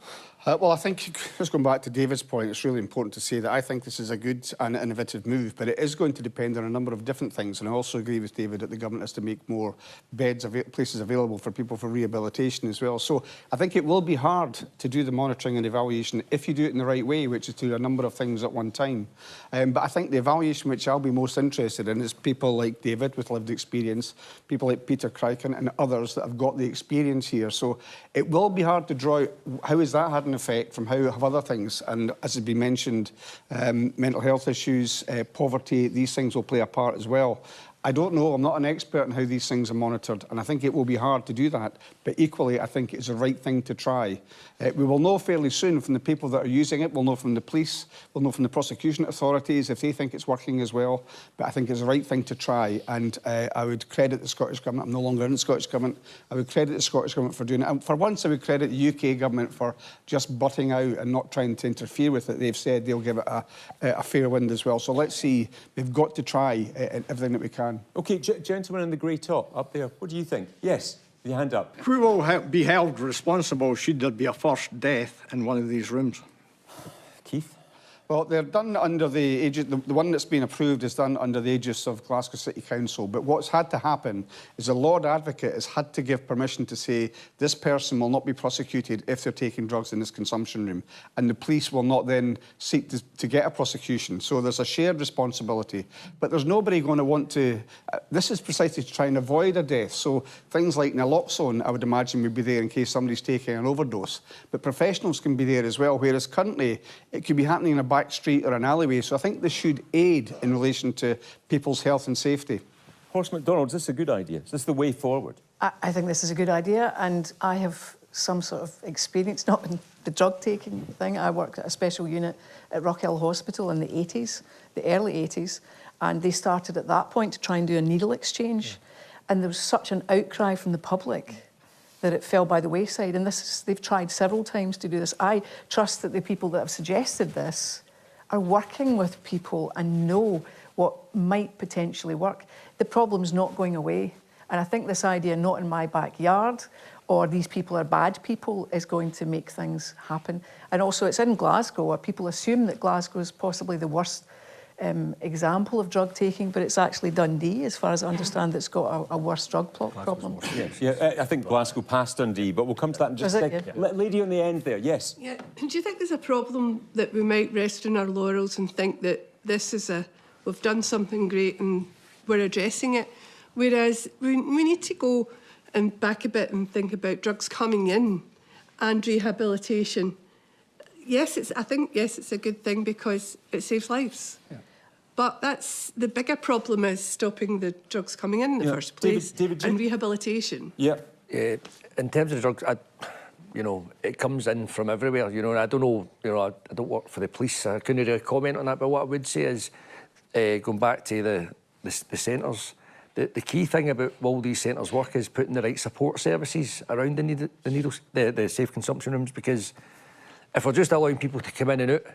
Well, I think, just going back to David's point, it's really important to say that I think this is a good and innovative move, but it is going to depend on a number of different things. And I also agree with David that the government has to make more beds, places available for people for rehabilitation as well. So I think it will be hard to do the monitoring and evaluation if you do it in the right way, which is to do a number of things at one time. But I think the evaluation which I'll be most interested in is people like David with lived experience, people like Peter Criken and others that have got the experience here. So it will be hard to draw out how has that had an effect from how have other things, and as has been mentioned, mental health issues, poverty, these things will play a part as well. I don't know, I'm not an expert on how these things are monitored, and I think it will be hard to do that, but equally I think it's the right thing to try. We will know fairly soon from the people that are using it, we'll know from the police, we'll know from the prosecution authorities if they think it's working as well, but I think it's the right thing to try, and I would credit the Scottish Government. I'm no longer in the Scottish Government. I would credit the Scottish Government for doing it, and for once I would credit the UK Government for just butting out and not trying to interfere with it. They've said they'll give it a fair wind as well, so let's see. We've got to try everything that we can. OK, gentleman in the grey top up there, what do you think? Yes? Your hand up. Who will be held responsible should there be a first death in one of these rooms? Keith? Well, they're done under the aegis, the one that's been approved is done under the aegis of Glasgow City Council. But what's had to happen is the Lord Advocate has had to give permission to say this person will not be prosecuted if they're taking drugs in this consumption room. And the police will not then seek to get a prosecution. So there's a shared responsibility. But there's nobody going to want to... this is precisely to try and avoid a death. So things like naloxone, I would imagine, would be there in case somebody's taking an overdose. But professionals can be there as well, whereas currently it could be happening in a back street or an alleyway. So I think this should aid in relation to people's health and safety. Horst McDonald, is this a good idea? Is this the way forward? I think this is a good idea, and I have some sort of experience, not in the drug-taking thing. I worked at a special unit at Rockhill Hospital in the 80s, the early 80s, and they started at that point to try and do a needle exchange. And there was such an outcry from the public that it fell by the wayside. And they've tried several times to do this. I trust that the people that have suggested this are working with people and know what might potentially work. The problem's not going away. And I think this idea, not in my backyard, or these people are bad people, is going to make things happen. And also, it's in Glasgow, where people assume that Glasgow is possibly the worst example of drug taking, but it's actually Dundee, as far as I understand, that's got a worse drug problem. Yes, yeah, I think Glasgow passed Dundee, but we'll come to that in just a second. Yeah. Lady on the end there, yes. Yeah. Do you think there's a problem that we might rest on our laurels and think that this is we've done something great and we're addressing it, whereas we need to go and back a bit and think about drugs coming in and rehabilitation. Yes, I think it's a good thing because it saves lives. Yeah. But that's the bigger problem is stopping the drugs coming in the first place. David, and rehabilitation. Yeah. In terms of drugs, you know, it comes in from everywhere. You know, I don't know. You know, I don't work for the police. I couldn't really comment on that. But what I would say is, going back to the centres, the key thing about all these centres work is putting the right support services around the safe consumption rooms, because if we're just allowing people to come in and out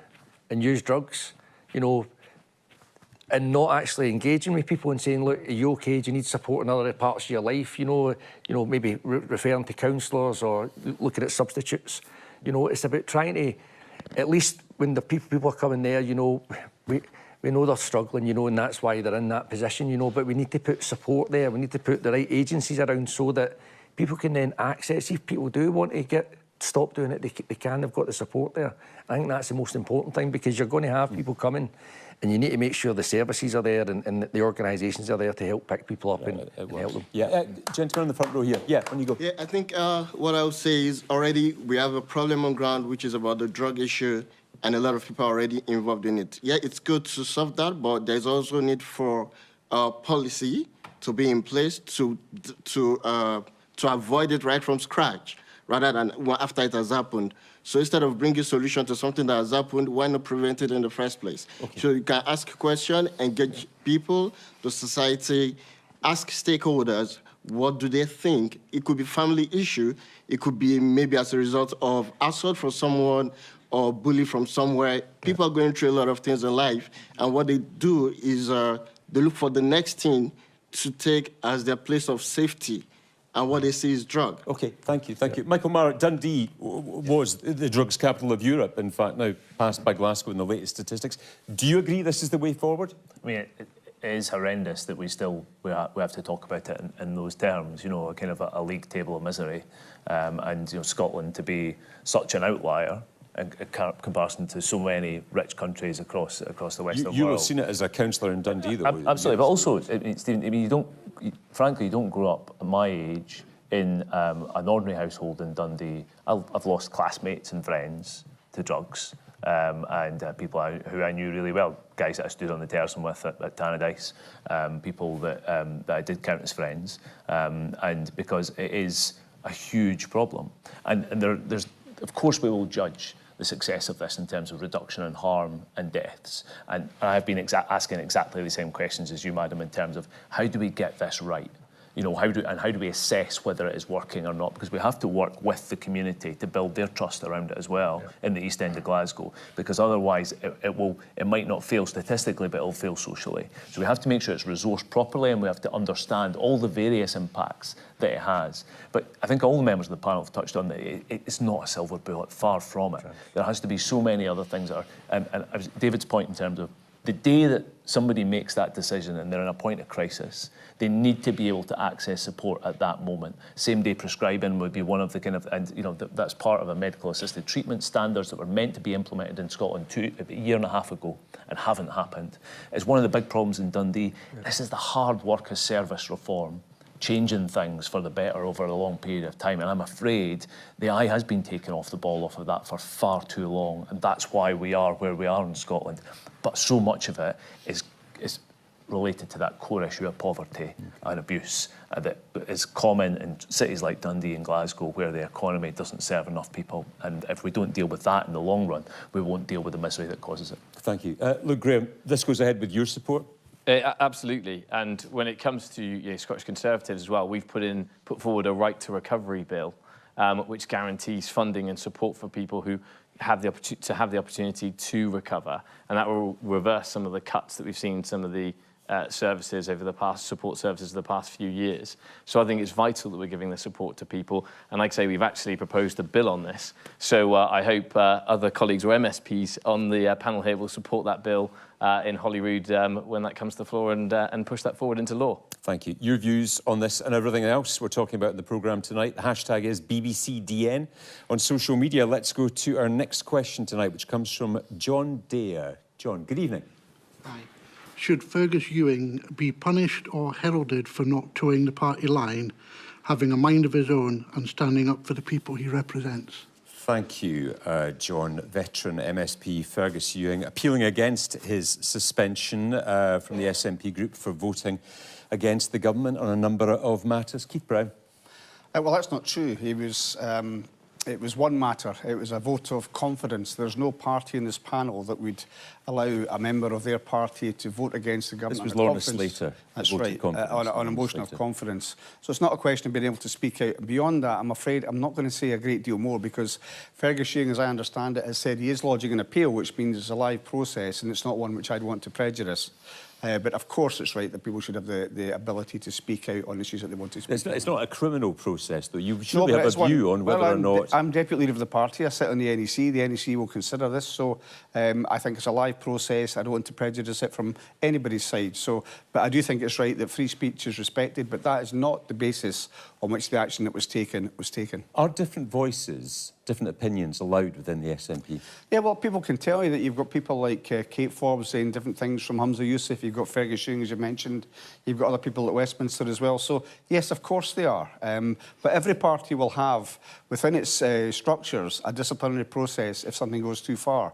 and use drugs, you know, and not actually engaging with people and saying, look, are you okay? Do you need support in other parts of your life? You know, maybe referring to counsellors or looking at substitutes. You know, it's about trying to, at least when the people are coming there, you know, we know they're struggling, you know, and that's why they're in that position, you know, but we need to put support there. We need to put the right agencies around so that people can then access. If people do want to stop doing it, they can. They've got the support there. I think that's the most important thing, because you're going to have people coming, and you need to make sure the services are there and the organisations are there to help pick people up and help them. Yeah, gentleman in the front row here. Yeah, on you go. Yeah, I think what I would say is already we have a problem on ground, which is about the drug issue, and a lot of people are already involved in it. Yeah, it's good to solve that, but there's also need for policy to be in place to avoid it right from scratch, rather than after it has happened. So instead of bringing solution to something that has happened, why not prevent it in the first place? Okay. So you can ask a question, engage people, the society, ask stakeholders, what do they think? It could be family issue. It could be maybe as a result of assault from someone or bully from somewhere. People are going through a lot of things in life, and what they do is they look for the next thing to take as their place of safety. And what they see is drug. OK, thank you, thank you. Michael Marra, Dundee was the drugs capital of Europe, in fact, now passed by Glasgow in the latest statistics. Do you agree this is the way forward? I mean, it is horrendous that we have to talk about it in those terms, you know, a kind of a league table of misery. And, you know, Scotland to be such an outlier in comparison to so many rich countries across the Western world. You have seen it as a councillor in Dundee, though. Absolutely, but also, Stephen, I mean, frankly, you don't grow up at my age in an ordinary household in Dundee. I've lost classmates and friends to drugs, and people who I knew really well, guys that I stood on the terracing with at Tannadice, people that I did count as friends, and because it is a huge problem. And there's, of course, we will judge the success of this in terms of reduction in harm and deaths. And I've been asking exactly the same questions as you, madam, in terms of how do we get this right? You know, how do we assess whether it is working or not? Because we have to work with the community to build their trust around it as well in the East End of Glasgow. Because otherwise, it might not fail statistically, but it'll fail socially. So we have to make sure it's resourced properly, and we have to understand all the various impacts that it has. But I think all the members of the panel have touched on that it's not a silver bullet, far from it. There has to be so many other things that are. And David's point in terms of the day that somebody makes that decision and they're in a point of crisis, they need to be able to access support at that moment. Same-day prescribing would be one of the kind of, and you know, that's part of a medical assisted treatment standards that were meant to be implemented in Scotland a year and a half ago and haven't happened. It's one of the big problems in Dundee. This is the hard work of service reform, changing things for the better over a long period of time. And I'm afraid the eye has been taken off the ball off of that for far too long. And that's why we are where we are in Scotland. But so much of it is related to that core issue of poverty and abuse that is common in cities like Dundee and Glasgow, where the economy doesn't serve enough people. And if we don't deal with that in the long run, we won't deal with the misery that causes it. Thank you. Look, Graham, this goes ahead with your support. Absolutely, and when it comes to Scottish Conservatives as well, we've put forward a right to recovery bill, which guarantees funding and support for people who have the opportunity to recover, and that will reverse some of the cuts that we've seen in some of the services over the past, support services the past few years. So I think it's vital that we're giving the support to people. And like I say, we've actually proposed a bill on this. So I hope other colleagues or MSPs on the panel here will support that bill in Holyrood when that comes to the floor and push that forward into law. Thank you. Your views on this and everything else we're talking about in the programme tonight. The hashtag is BBCDN on social media. Let's go to our next question tonight, which comes from John Dare. John, good evening. Hi. Should Fergus Ewing be punished or heralded for not towing the party line, having a mind of his own and standing up for the people he represents? Thank you, John. Veteran MSP Fergus Ewing appealing against his suspension from the SNP group for voting against the government on a number of matters. Keith Brown. Well, that's not true. It was one matter. It was a vote of confidence. There's no party in this panel that would allow a member of their party to vote against the government. This was Lorna Slater. That's right, on a motion of confidence. So it's not a question of being able to speak out. Beyond that, I'm afraid I'm not going to say a great deal more, because Fergus Ewing, as I understand it, has said he is lodging an appeal, which means it's a live process and it's not one which I'd want to prejudice. But of course it's right that people should have the ability to speak out on issues that they want to speak It's not a criminal process, though. You should have a view on whether or not... I'm deputy leader of the party. I sit on the NEC. The NEC will consider this. So I think it's a live process. I don't want to prejudice it from anybody's side. But I do think it's right that free speech is respected, but that is not the basis on which the action that was taken was taken. Are different voices, different opinions allowed within the SNP? Yeah, well, people can tell you that you've got people like Kate Forbes saying different things from Humza Yousaf. You've got Fergus Ewing, as you mentioned. You've got other people at Westminster as well. So, yes, of course they are. But every party will have, within its structures, a disciplinary process if something goes too far.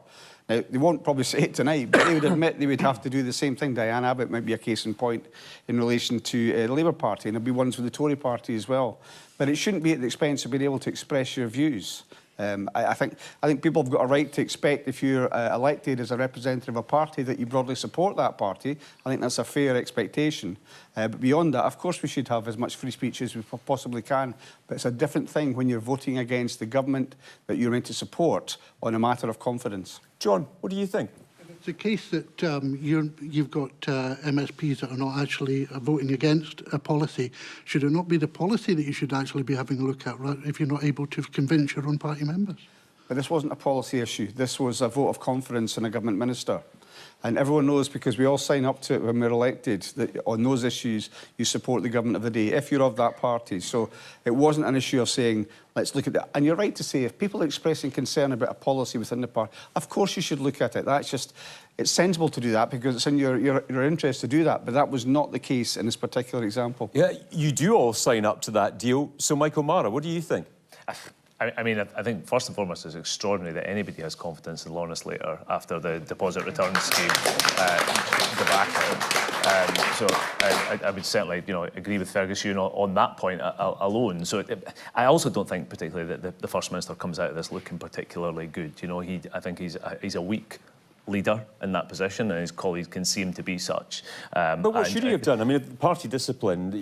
Now, they won't probably say it tonight, but they would admit they would have to do the same thing. Diane Abbott might be a case in point in relation to the Labour Party, and there'll be ones with the Tory Party as well. But it shouldn't be at the expense of being able to express your views. I think people have got a right to expect, if you're elected as a representative of a party, that you broadly support that party. I think that's a fair expectation. But beyond that, of course, we should have as much free speech as we possibly can. But it's a different thing when you're voting against the government that you're meant to support on a matter of confidence. John, what do you think? It's a case that you've got MSPs that are not actually voting against a policy. Should it not be the policy that you should actually be having a look at, right, if you're not able to convince your own party members? But this wasn't a policy issue. This was a vote of confidence in a government minister. And everyone knows, because we all sign up to it when we're elected, that on those issues you support the government of the day, if you're of that party. So it wasn't an issue of saying, let's look at that. And you're right to say, if people are expressing concern about a policy within the party, of course you should look at it. That's just, it's sensible to do that because it's in your interest to do that. But that was not the case in this particular example. Yeah, you do all sign up to that deal. So, Michael Marra, what do you think? I mean, I think first and foremost it's extraordinary that anybody has confidence in Lorna Slater after the deposit return scheme debacle. So I would certainly, agree with Fergus Ewing on that point alone. So I also don't think particularly that the First Minister comes out of this looking particularly good. I think he's a weak leader in that position, and his colleagues can see him to be such. But what should he have done? I mean, party discipline,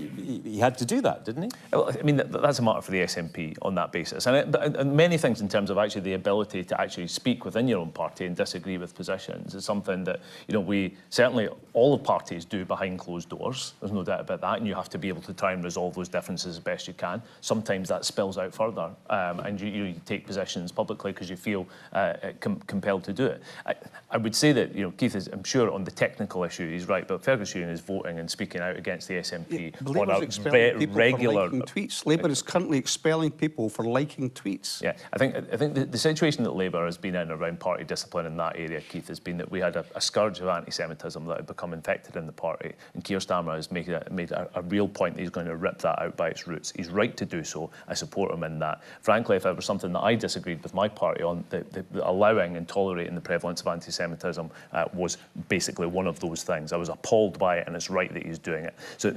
he had to do that, didn't he? Well, I mean, that's a matter for the SNP on that basis. And many things in terms of actually the ability to actually speak within your own party and disagree with positions is something that, we certainly, all of parties do behind closed doors. There's no doubt about that. And you have to be able to try and resolve those differences as best you can. Sometimes that spills out further and you take positions publicly because you feel compelled to do it. I would say that, Keith is, I'm sure, on the technical issue, he's right, but Fergus Ewing is voting and speaking out against the SNP on a regular... tweets. Labour is currently expelling people for liking tweets. Yeah, I think the situation that Labour has been in around party discipline in that area, Keith, has been that we had a scourge of anti-Semitism that had become infected in the party, and Keir Starmer has made a real point that he's going to rip that out by its roots. He's right to do so. I support him in that. Frankly, if it was something that I disagreed with my party on, the allowing and tolerating the prevalence of anti-Semitism was basically one of those things. I was appalled by it, and it's right that he's doing it. So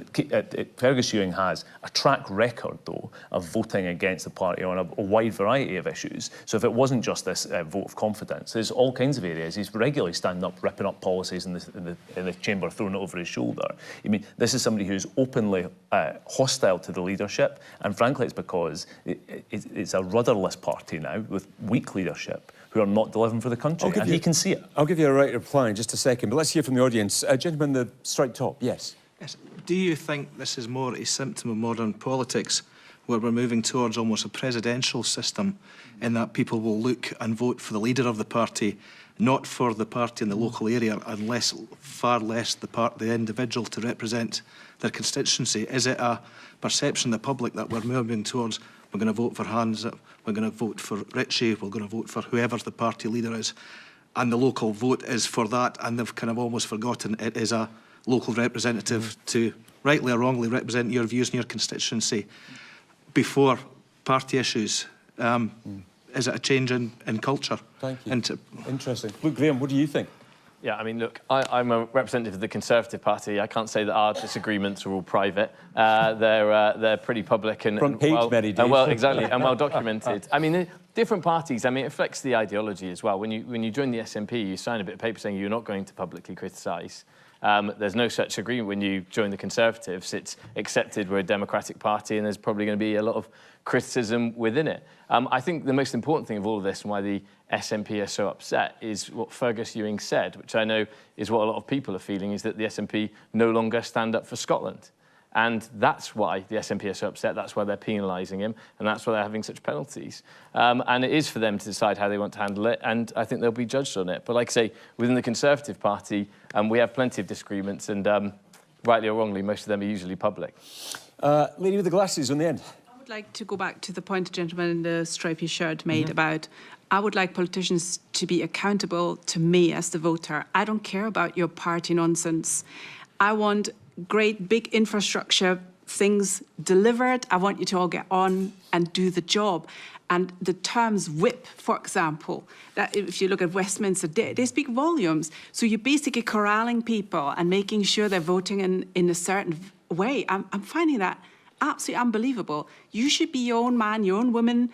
Fergus Ewing has a track record, though, of voting against the party on a wide variety of issues. So if it wasn't just this vote of confidence, there's all kinds of areas. He's regularly standing up, ripping up policies in the chamber, throwing it over his shoulder. I mean, this is somebody who's openly hostile to the leadership, and frankly, it's because it's a rudderless party now with weak leadership who are not delivering for the country, and he can see it. I'll give you a right reply in just a second, but let's hear from the audience. Gentleman, the strike top, yes. Yes. Do you think this is more a symptom of modern politics, where we're moving towards almost a presidential system, in that people will look and vote for the leader of the party, not for the party in the local area, unless far less the individual to represent their constituency? Is it a perception of the public that we're moving towards, we're going to vote for Hans, we're going to vote for Ritchie, we're going to vote for whoever the party leader is, and the local vote is for that, and they've kind of almost forgotten it is a local representative to, rightly or wrongly, represent your views in your constituency before party issues? Is it a change in culture? Thank you. Interesting. Look, Graham, what do you think? Yeah, I mean, look, I'm a representative of the Conservative Party. I can't say that our disagreements are all private. They're pretty public and front page, exactly, and well documented. I mean, different parties. I mean, it reflects the ideology as well. When you join the SNP, you sign a bit of paper saying you're not going to publicly criticise. There's no such agreement when you join the Conservatives. It's accepted we're a democratic party, and there's probably going to be a lot of criticism within it. I think the most important thing of all of this, and why the SNP are so upset, is what Fergus Ewing said, which I know is what a lot of people are feeling, is that the SNP no longer stand up for Scotland. And that's why the SNP are so upset, that's why they're penalising him, and that's why they're having such penalties. And it is for them to decide how they want to handle it, and I think they'll be judged on it. But like I say, within the Conservative Party, we have plenty of disagreements, and rightly or wrongly, most of them are usually public. Lady with the glasses on the end. I would like to go back to the point the gentleman in the stripy shirt made about, I would like politicians to be accountable to me as the voter. I don't care about your party nonsense. I want great big infrastructure things delivered. I want you to all get on and do the job. And the terms whip, for example, that if you look at Westminster, they speak volumes. So you're basically corralling people and making sure they're voting in a certain way. I'm finding that absolutely unbelievable. You should be your own man, your own woman,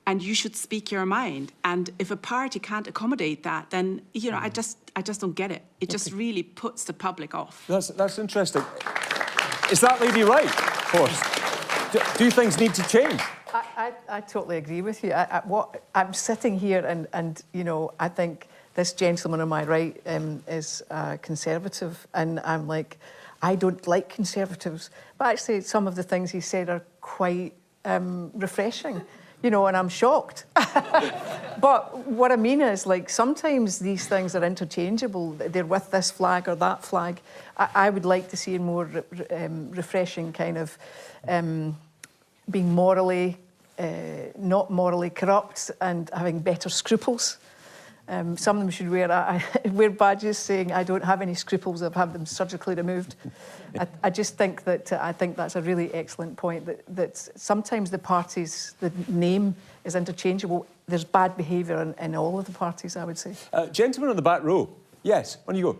and you should speak your mind. And if a party can't accommodate that, then, I just don't get it. It just really puts the public off. That's interesting. Is that lady right, of course? Do things need to change? I totally agree with you. I'm sitting here and I think this gentleman on my right is Conservative, and I'm like, I don't like Conservatives. But actually, some of the things he said are quite refreshing, and I'm shocked. But what I mean is, like, sometimes these things are interchangeable. They're with this flag or that flag. I would like to see a more refreshing kind of being morally, not morally corrupt and having better scruples. Some of them should wear badges saying, I don't have any scruples, I've had them surgically removed. I just think that, I think that's a really excellent point, that sometimes the parties, the name is interchangeable. There's bad behaviour in all of the parties, I would say. Gentleman on the back row. Yes, on you go.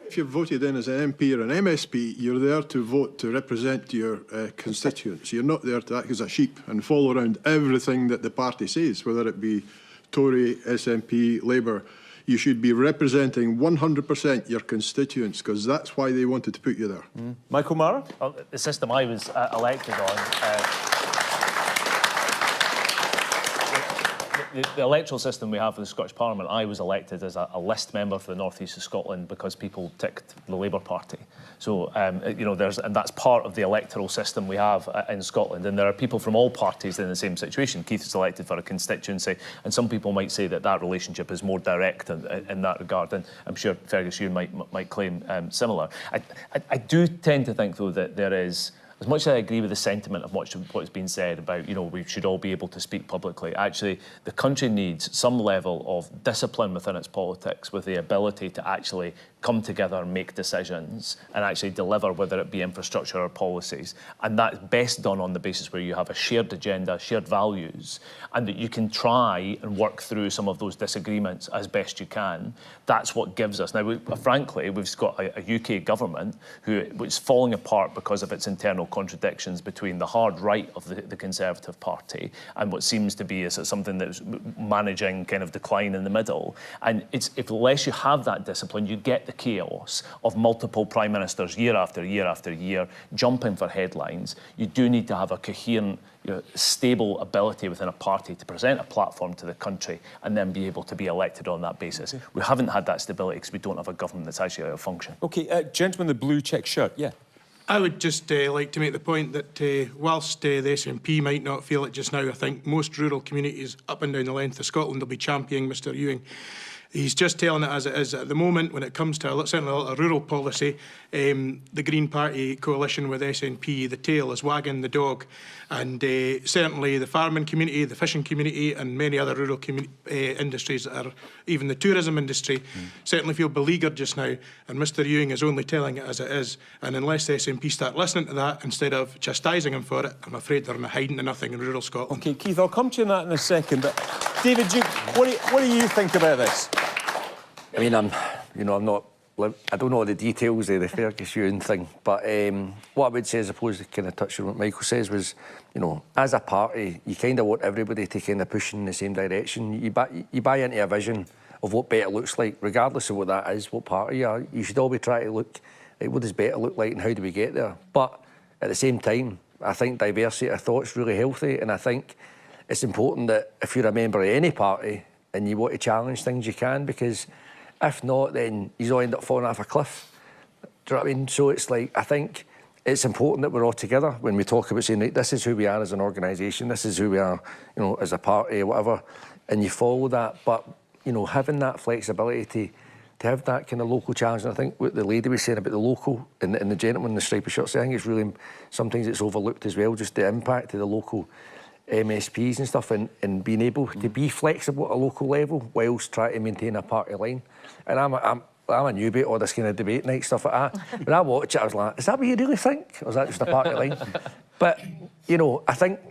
If you're voted in as an MP or an MSP, you're there to vote to represent your constituents. You're not there to act as a sheep and follow around everything that the party says, whether it be Tory, SNP, Labour. You should be representing 100% your constituents, because that's why they wanted to put you there. Michael Marra? Well, the system I was elected on, the electoral system we have for the Scottish Parliament, I was elected as a list member for the North East of Scotland because people ticked the Labour Party. So, you know, and that's part of the electoral system we have in Scotland. And there are people from all parties in the same situation. Keith is elected for a constituency, and some people might say that that relationship is more direct in that regard. And I'm sure Fergus, you might claim similar. I do tend to think, though, that there is, as much as I agree with the sentiment of what's been said about, you know, we should all be able to speak publicly, actually, the country needs some level of discipline within its politics, with the ability to actually come together and make decisions and actually deliver, whether it be infrastructure or policies. And that's best done on the basis where you have a shared agenda, shared values, and that you can try and work through some of those disagreements as best you can. That's what gives us. Now, frankly, we've got a UK government which is falling apart because of its internal contradictions between the hard right of the Conservative Party and what seems to be something that's managing kind of decline in the middle. And unless you have that discipline, you get the chaos of multiple prime ministers year after year after year jumping for headlines. You do need to have a coherent, stable ability within a party to present a platform to the country and then be able to be elected on that basis. We haven't had that stability because we don't have a government that's actually out of function. OK, gentleman in the blue check shirt, yeah. I would just like to make the point that whilst the SNP might not feel it just now, I think most rural communities up and down the length of Scotland will be championing Mr Ewing. He's just telling it as it is at the moment when it comes to certainly a rural policy. The Green Party coalition with SNP, the tail is wagging the dog, and certainly the farming community, the fishing community and many other rural industries that are, even the tourism industry, certainly feel beleaguered just now, and Mr Ewing is only telling it as it is. And unless the SNP start listening to that instead of chastising him for it, I'm afraid they're hiding to nothing in rural Scotland. OK, Keith, I'll come to you on that in a second, but David, what do you think about this? I mean, I don't know the details of the Fergus Ewing thing, but what I would say, as opposed to kind of touching on what Michael says, was, as a party, you kind of want everybody to kind of push in the same direction. You buy into a vision of what better looks like, regardless of what that is, what party you are. You should all be trying to look at what does better look like and how do we get there. But at the same time, I think diversity of thought is really healthy, and I think it's important that if you're a member of any party and you want to challenge things, you can, because if not, then you'll end up falling off a cliff. Do you know what I mean? So it's like, I think it's important that we're all together when we talk about saying, right, this is who we are as an organisation, this is who we are, as a party or whatever, and you follow that. But, having that flexibility to have that kind of local challenge, and I think what the lady was saying about the local and the gentleman in the striped shirts, I think it's really, sometimes it's overlooked as well, just the impact of the local MSPs and stuff, and being able to be flexible at a local level whilst trying to maintain a party line. And I'm a newbie at all this kind of debate night stuff like that. When I watch it, I was like, is that what you really think? Or is that just a party line? But, I think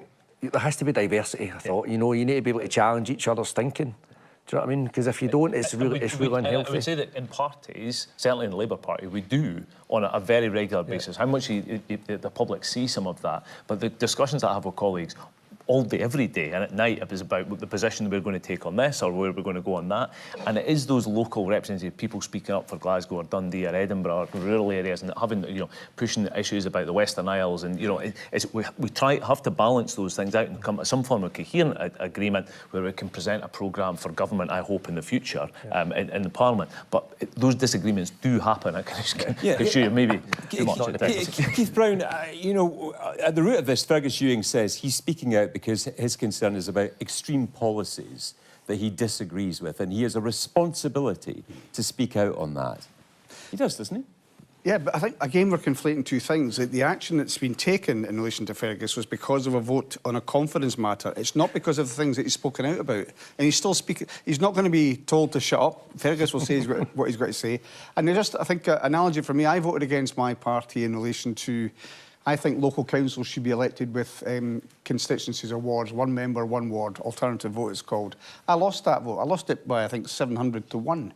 there has to be diversity, I thought. You need to be able to challenge each other's thinking. Do you know what I mean? Because if you don't, it's really unhealthy. I would say that in parties, certainly in the Labour Party, we do, on a very regular basis, how much the public see some of that. But the discussions that I have with colleagues all day, every day, and at night it was about the position we're going to take on this or where we're going to go on that. And it is those local representative people speaking up for Glasgow or Dundee or Edinburgh or rural areas and having, pushing the issues about the Western Isles. And, we have to balance those things out and come to some form of coherent agreement where we can present a programme for government, I hope, in the future in the Parliament. But those disagreements do happen. I can assure you, maybe too much. Keith Brown, at the root of this, Fergus Ewing says he's speaking out because his concern is about extreme policies that he disagrees with, and he has a responsibility to speak out on that. He does, doesn't he? Yeah, but I think, again, we're conflating two things. The action that's been taken in relation to Fergus was because of a vote on a confidence matter. It's not because of the things that he's spoken out about. And he's still speaking. He's not going to be told to shut up. Fergus will say what he's got to say. And I think, an analogy for me, I voted against my party in relation to, I think local councils should be elected with constituencies or wards, one member, one ward, alternative vote it's called. I lost that vote. I lost it by, I think, 700 to 1.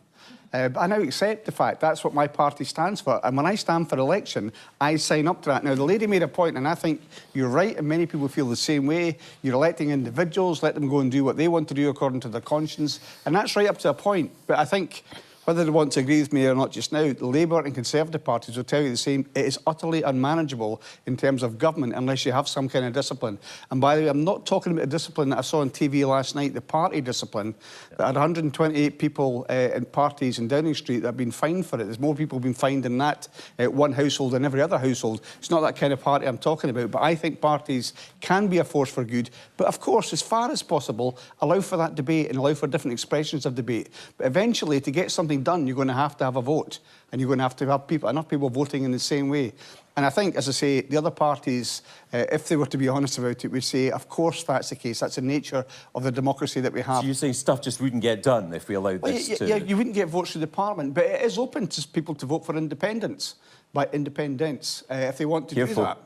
But I now accept the fact that's what my party stands for. And when I stand for election, I sign up to that. Now, the lady made a point, and I think you're right, and many people feel the same way. You're electing individuals, let them go and do what they want to do according to their conscience. And that's right up to a point. But I think whether they want to agree with me or not just now, the Labour and Conservative parties will tell you the same. It is utterly unmanageable in terms of government unless you have some kind of discipline. And by the way, I'm not talking about the discipline that I saw on TV last night, the party discipline. That had 128 people in parties in Downing Street that have been fined for it. There's more people been fined in that one household than every other household. It's not that kind of party I'm talking about, but I think parties can be a force for good. But of course, as far as possible, allow for that debate and allow for different expressions of debate. But eventually, to get something done, you're going to have a vote, and you're going to have enough people voting in the same way. And I think, as I say, the other parties, if they were to be honest about it, would say, of course that's the case. That's the nature of the democracy that we have. So you're saying stuff just wouldn't get done if we allowed this to... Yeah, you wouldn't get votes through the Parliament, but it is open to people to vote for independence. By independence, if they want to do that.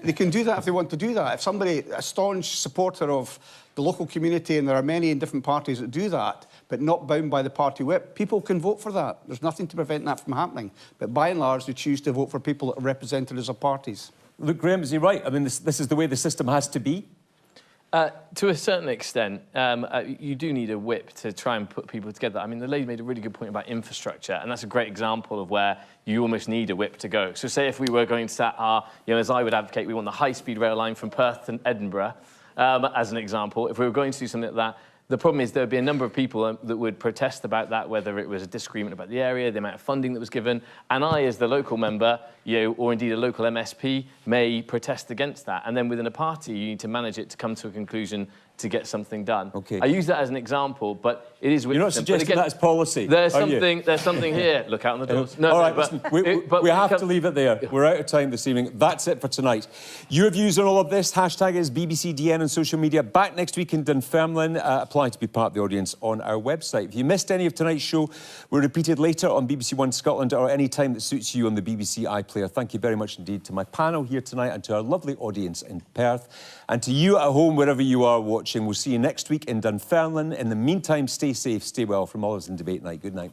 They can do that if they want to do that. If somebody, a staunch supporter of the local community, and there are many in different parties that do that, but not bound by the party whip, people can vote for that. There's nothing to prevent that from happening. But by and large, they choose to vote for people that are representatives of parties. Look, Graham, is he right? I mean, this is the way the system has to be? To a certain extent, you do need a whip to try and put people together. I mean, the lady made a really good point about infrastructure, and that's a great example of where you almost need a whip to go. So say if we were going to set our, as I would advocate, we want the high-speed rail line from Perth to Edinburgh, as an example. If we were going to do something like that, the problem is there would be a number of people that would protest about that, whether it was a disagreement about the area, the amount of funding that was given, and I, as the local member, or indeed a local MSP, may protest against that. And then within a party, you need to manage it to come to a conclusion to get something done. Okay. I use that as an example, but it is... You're not suggesting that's policy, There's something here. Look out on the doors. No, all right, listen, we have to leave it there. We're out of time this evening. That's it for tonight. Your views on all of this, hashtag is BBCDN on social media. Back next week in Dunfermline. Apply to be part of the audience on our website. If you missed any of tonight's show, we're repeated later on BBC One Scotland or any time that suits you on the BBC iPlayer. Thank you very much indeed to my panel here tonight and to our lovely audience in Perth. And to you at home, wherever you are watching, we'll see you next week in Dunfermline. In the meantime, stay safe, stay well. From all of us in Debate Night, good night.